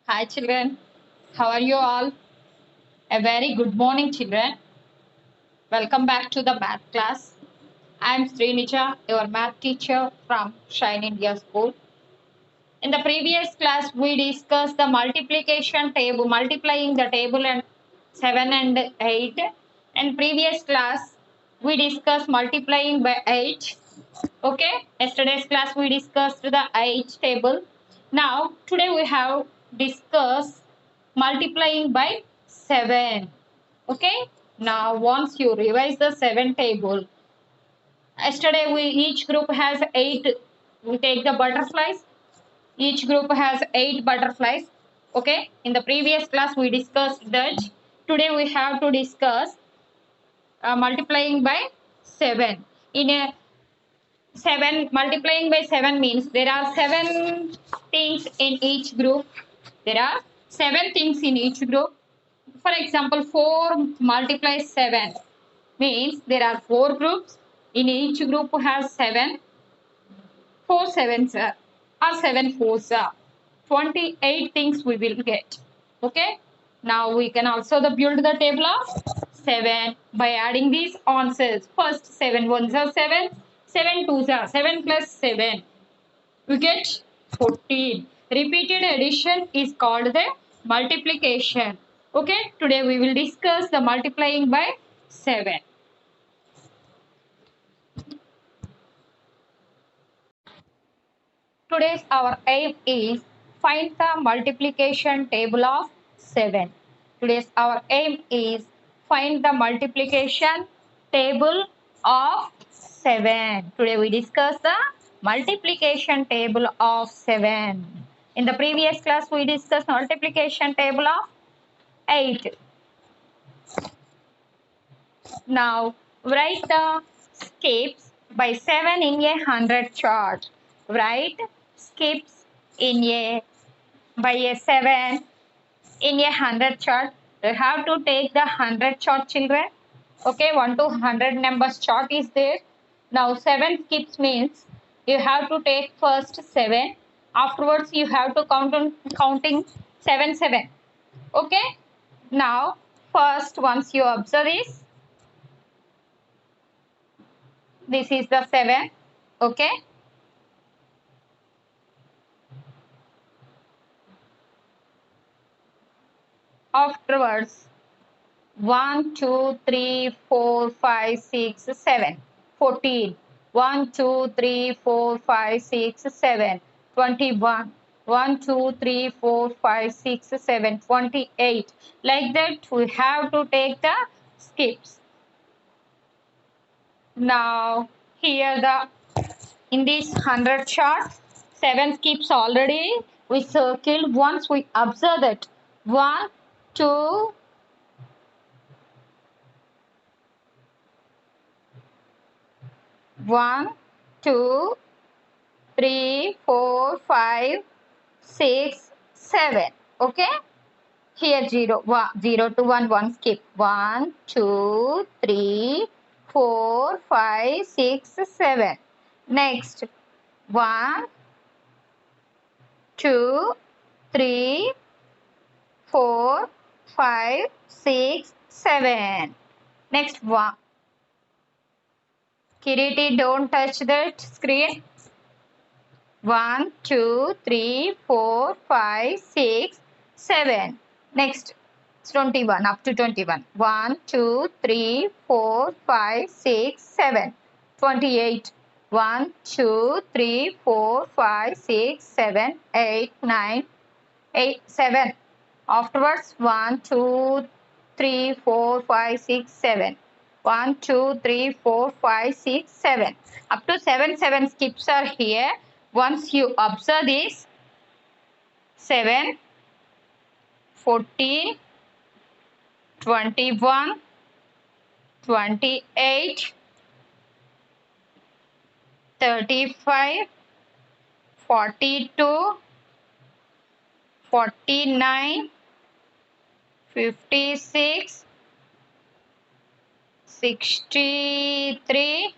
Hi, children. How are you all? A very good morning, children. Welcome back to the math class. I am Srinija, your math teacher from Shine India School. In the previous class, we discussed the multiplication table, multiplying the table and 7 and 8. In previous class, we discussed multiplying by 8. Okay, yesterday's class we discussed the 8 table. Now, today we have discussed multiplying by 7. Okay, now once you revise the 7 table, yesterday we each group has 8. We take the butterflies, each group has 8 butterflies. Okay, in the previous class we discussed that. Today we have to discuss multiplying by 7. In a 7, multiplying by 7 means there are 7 things in each group. There are 7 things in each group. For example, 4 multiplies 7 means there are 4 groups. In each group has 7. 4 sevens or 7 fours are 28 things we will get. Okay, now we can also build the table of 7 by adding these answers. First, 7 ones are 7, 7 twos are 7 plus 7, we get 14. Repeated addition is called the multiplication. Okay, today we will discuss the multiplying by 7. Today's our aim is find the multiplication table of 7. Today's our aim is find the multiplication table of 7. Today we discuss the multiplication table of 7. In the previous class we discussed multiplication table of 8. Now write the skips by 7 in a 100 chart. Write skips in a by a 7 in a 100 chart. You have to take the 100 chart, children. Okay, 1 to 100 numbers chart is there. Now 7 skips means you have to take first 7. Afterwards you have to count on counting 7 7. Okay. Now first once you observe this is the 7. Okay. Afterwards 1, 2, 3, 4, 5, 6, 7, 14. 1, 2, 3, 4, 5, 6, 7, 21. 1, 2, 3, 4, 5, 6, 7, 28. Like that, we have to take the skips. Now, here the in this 100 chart, 7 skips already we circled. Once we observe that 1, 2, 1, 2, 3, 4, 5, 6, 7. Okay. Here 0, 0 to 1, 1 skip. 1, 2, 3, 4, 5, 6, 7. Next 1, 2, 3, 4, 5, 6, 7. Next 1. Kiriti, don't touch that screen. 1, 2, 3, 4, 5, 6, 7. Next, it's 21, up to 21. 1, 2, 3, 4, 5, 6, 7. 28. 1, 2, 3, 4, 5, 6, 7, 8, 9, 8, 7. Afterwards, 1, 2, 3, 4, 5, 6, 7. 1, 2, 3, 4, 5, 6, 7. Up to 7, 7 skips are here. Once you observe this, 7, 14, 21, 28, 35, 42, 49, 56, 63,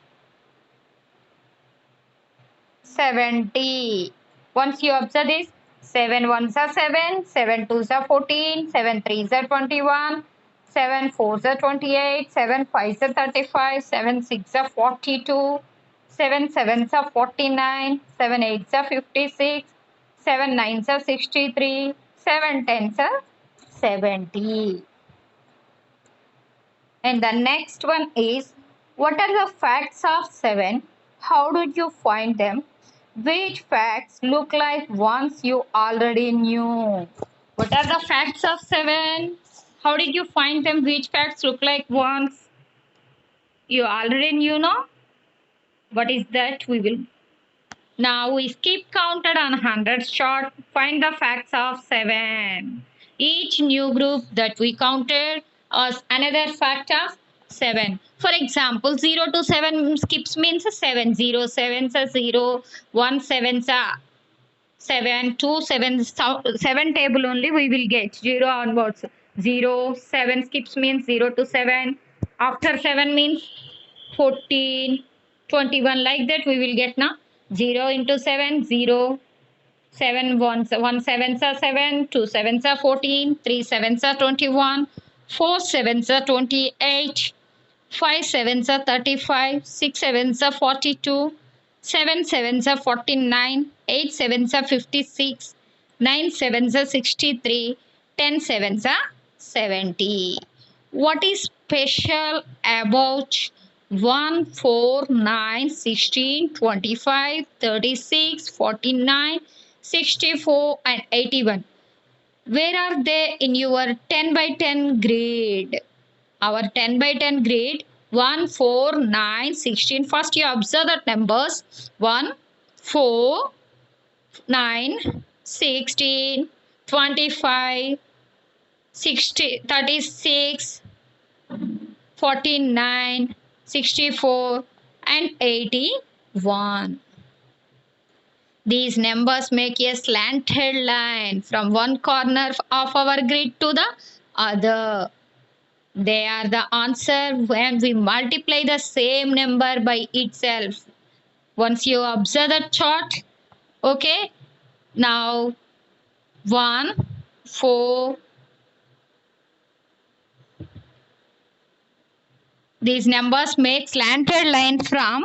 70. Once you observe this, 7 ones are 7, 7 twos are 14, 7 threes are 21, 7 fours are 28, 7 fives are 35, 7 six are 42, 7 sevens are 49, 7 eights are 56, 7 nines are 63, 7 tens are 70. And the next one is, what are the facts of 7? How did you find them? Which facts look like ones you already knew? What are the facts of 7? How did you find them? Which facts look like ones you already knew, no? What is that? We will. Now we skip counted on 100 short. Find the facts of 7. Each new group that we counted was another fact of 7. For example, 0 to 7 skips means 7. 0 sevens are 0. 1 sevens are 7. 2 sevens, 7 table only we will get. 0 onwards. 0, 7 skips means 0 to 7. After 7 means 14, 21, like that we will get now. 0 into 7, 0. 7 ones, 1 sevens are 7, 2 sevens are 14, 3 sevens are 21, 4 sevens are 28, 5 sevens are 35, 6 sevens are 42, 7 sevens are 49, 8 sevens are 56, 9 sevens are 63, 10 sevens are 70. What is special about 1, 4, 9, 16, 25, 36, 49, 64 and 81? Where are they in your 10 by 10 grade? Our 10 by 10 grade, 1, 4, 9, 16. First you observe the numbers 1, 4, 9, 16, 25, 60, 36, 49, 64 and 81. These numbers make a slanted line from one corner of our grid to the other. They are the answer when we multiply the same number by itself. Once you observe the chart, okay, now 1, 4, these numbers make slanted line from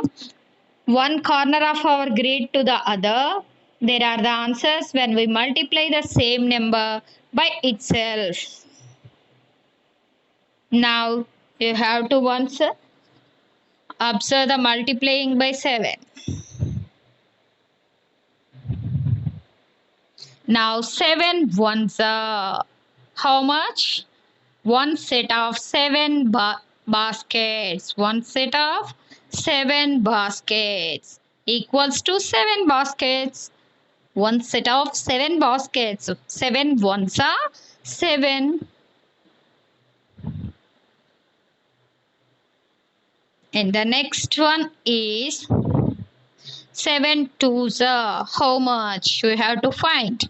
one corner of our grid to the other. There are the answers when we multiply the same number by itself. Now you have to once observe the multiplying by 7. Now 7 ones are how much? One set of 7 baskets. One set of 7 baskets equals to 7 baskets. One set of 7 baskets. 7 ones are 7. And the next one is 7 twos are how much? We have to find.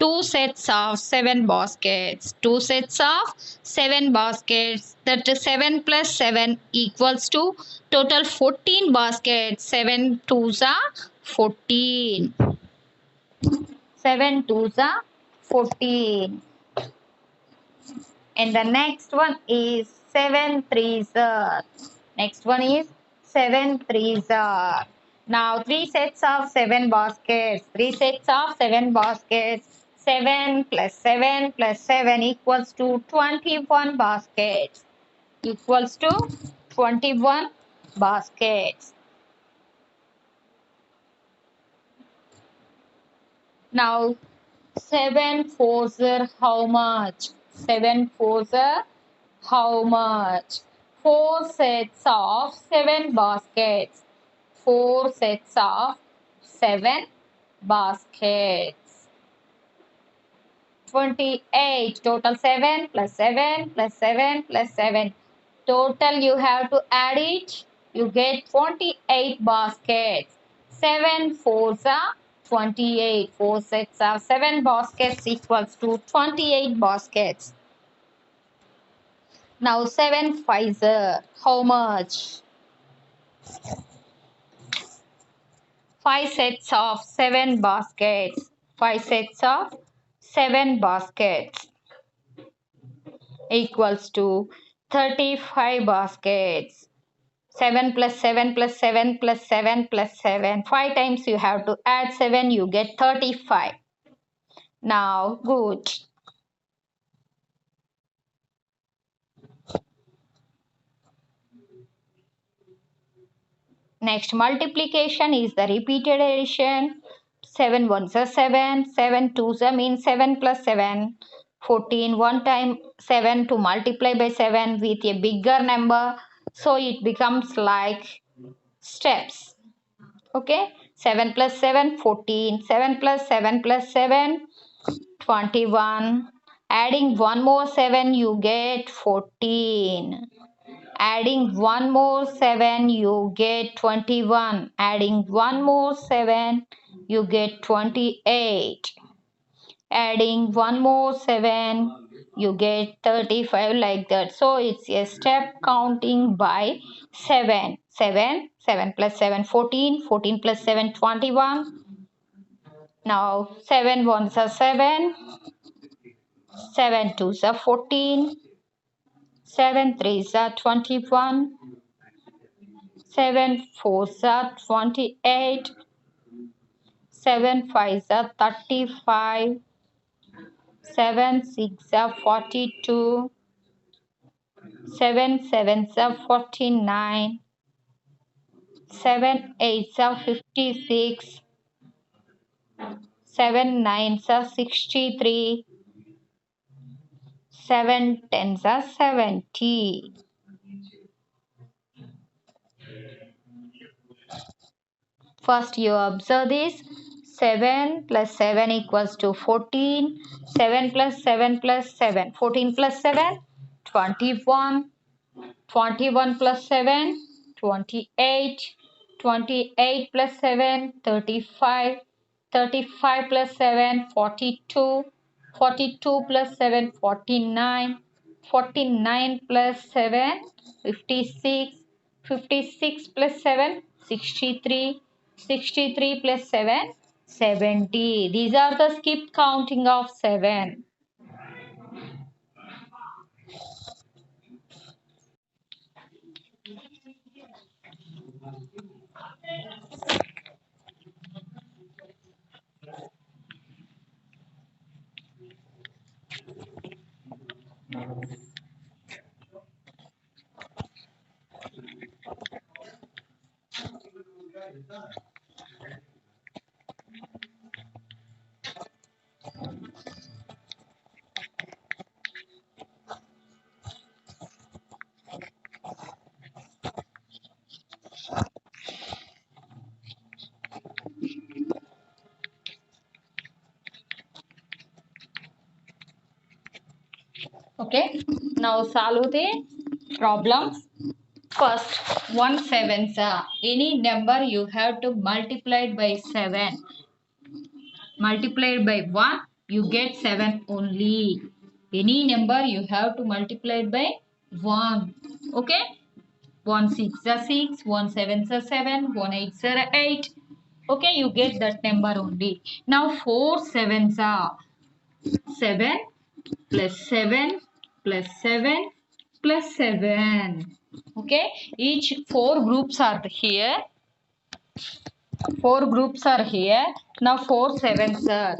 2 sets of 7 baskets. 2 sets of 7 baskets. That is 7 plus 7 equals to total 14 baskets. 7 twos are 14. 7 twos are 14. And the next one is 7 threes are. Next one is 7 threes are. Now 3 sets of 7 baskets. 3 sets of 7 baskets. 7 plus 7 plus 7 equals to 21 baskets. Equals to 21 baskets. Now 7 fours are how much? 7 fours are how much? 4 sets of 7 baskets. 4 sets of 7 baskets. 28. Total 7 plus 7 plus 7 plus 7. Total you have to add it. You get 28 baskets. 7 fours are 28. 4 sets of 7 baskets equals to 28 baskets. Now 7 fives are how much? 5 sets of 7 baskets. 5 sets of 7 baskets equals to 35 baskets. 7 plus 7 plus 7 plus 7 plus 7. 5 times you have to add 7, you get 35. Now, good. Next, multiplication is the repeated addition. 7 ones are 7, 7 twos are mean 7 plus 7. 14, one time 7 to multiply by 7 with a bigger number. So it becomes like steps. Okay, 7 plus 7, 14. 7 plus 7 plus 7, 21. Adding one more 7, you get 14. Adding one more 7, you get 21. Adding one more 7, you get 28. Adding one more 7, you get 35, like that. So it's a step counting by 7. 7, 7 plus 7, 14. 14 plus 7, 21. Now 7 ones are 7. 7 twos are 14. 7 threes are 21. 7 fours are 28. 7 fives are 35. 7 six are 42. 7 sevens are 49. 7 eights are 56. 7 nines are 63. 7 tens are 70. First you observe this. 7 plus 7 equals to 14. 7 plus 7 plus 7. 14 plus 7, 21. 21 plus 7, 28. 28 plus 7, 35. 35 plus 7, 42. 42 plus 7, 49. 49 plus 7, 56. 56 plus 7, 63. 63 plus 7, 70. These are the skip counting of 7. Okay, now solve the problems. First, 1 sevens are any number you have to multiply by 7. Multiplied by 1, you get 7 only. Any number you have to multiply by 1. Okay, 1 6 are 6, 1 7 are 7, 1 8 are 8. Okay, you get that number only. Now 4 sevens are 7 plus 7 plus 7 plus 7. Okay, each 4 groups are here. 4 groups are here. Now 4 sevens are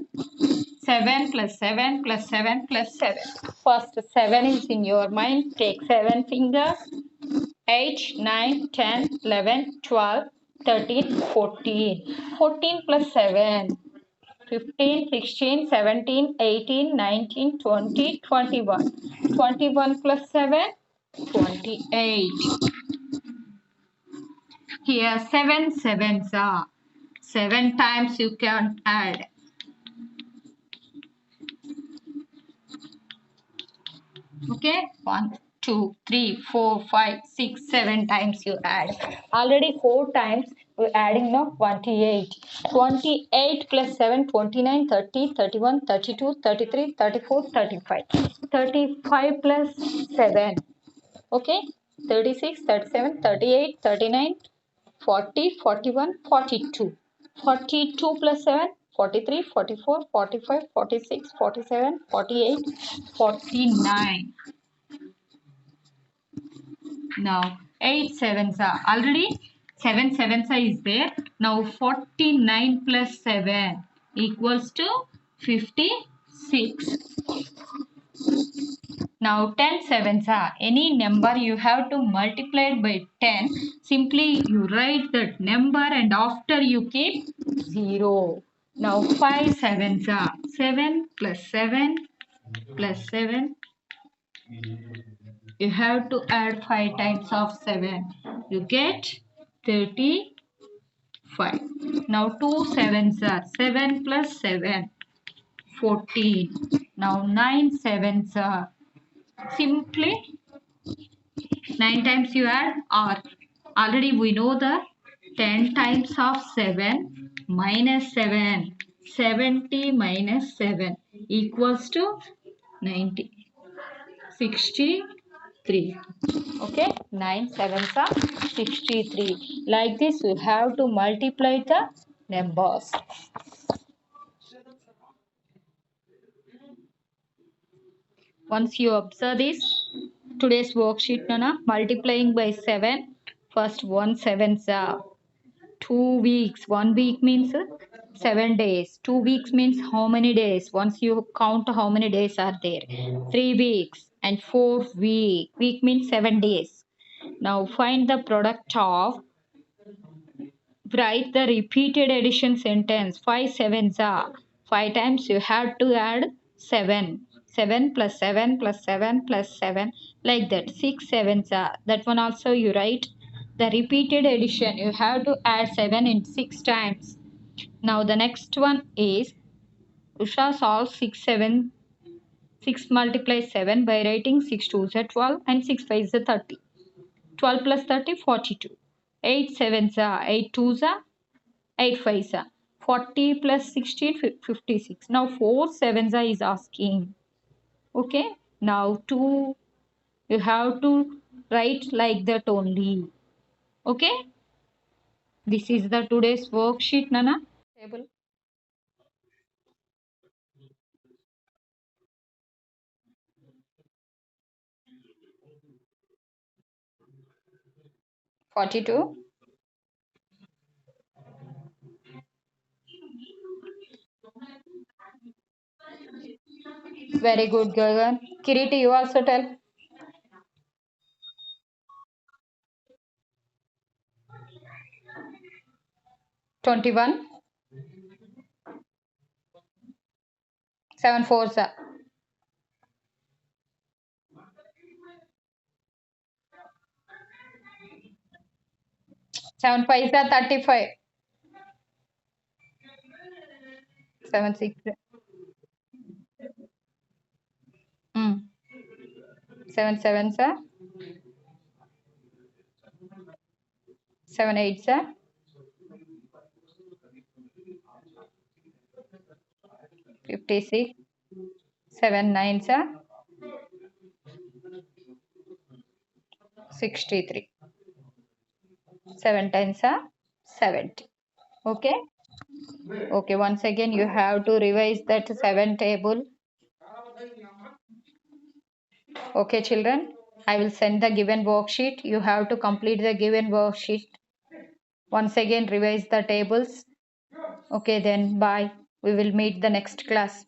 7 plus 7 plus 7 plus 7. First 7 is in your mind. Take 7 fingers. 8, 9, 10, 11, 12, 13, 14. 14 plus 7. 15, 16, 17, 18, 19, 20, 21. 21 plus 7, 28. Here 7 sevens are. 7 times you can add. Okay, 1, 2, 3, 4, 5, 6, 7 times you add. Already 4 times we're adding now 28. 28 plus 7, 29, 30, 31, 32, 33, 34, 35. 35 plus 7. Okay, 36, 37, 38, 39, 40, 41, 42. 42 plus 7, 43, 44, 45, 46, 47, 48, 49. Now 8 sevens are already 7 sevens are is there. Now 49 plus 7 equals to 56. Now 10 sevens are any number you have to multiply it by 10. Simply you write that number and after you keep 0. Now 5 sevens are 7 plus 7 plus 7. You have to add 5 times of 7. You get 35. Now 2 sevens are 7 plus 7, 14. Now 9 sevens are simply 9 times you add or already we know the 10 times of 7 minus 7. 70 minus 7 equals to 90. 63. Okay, 9 sevens are 63. Like this, you have to multiply the numbers. Once you observe this, today's worksheet, Nana, multiplying by 7. First, 1 sevens are 2 weeks. 1 week means 7 days. 2 weeks means how many days? Once you count how many days are there. 3 weeks and 4 week. Week means 7 days. Now find the product of, write the repeated addition sentence. 5 sevens are 5 times you have to add 7. 7 plus 7 plus 7 plus 7 like that. 6 sevens are that one also you write the repeated addition. You have to add 7 in 6 times. Now the next one is Usha solves 6 multiplies 7 by writing 6 2s are 12 and 6 5s are 30. 12 plus 30 42. 8 sevens are 8 2s are 8 5s are 40 plus 16 56. Now 4 sevens are is asking. Okay. Now 2 you have to write like that only. Okay. This is the today's worksheet, Nana. Table 42. Very good, Gagan. Kiriti, you also tell. 21. 7 fours are 7 5s are 35. 7 6. 7 sevens are 7 8s are 56. 7 9s are 63. 7 10s are 70. Okay. Okay. Once again, you have to revise that 7 table. Okay, children. I will send the given worksheet. You have to complete the given worksheet. Once again, revise the tables. Okay, then bye. We will meet the next class.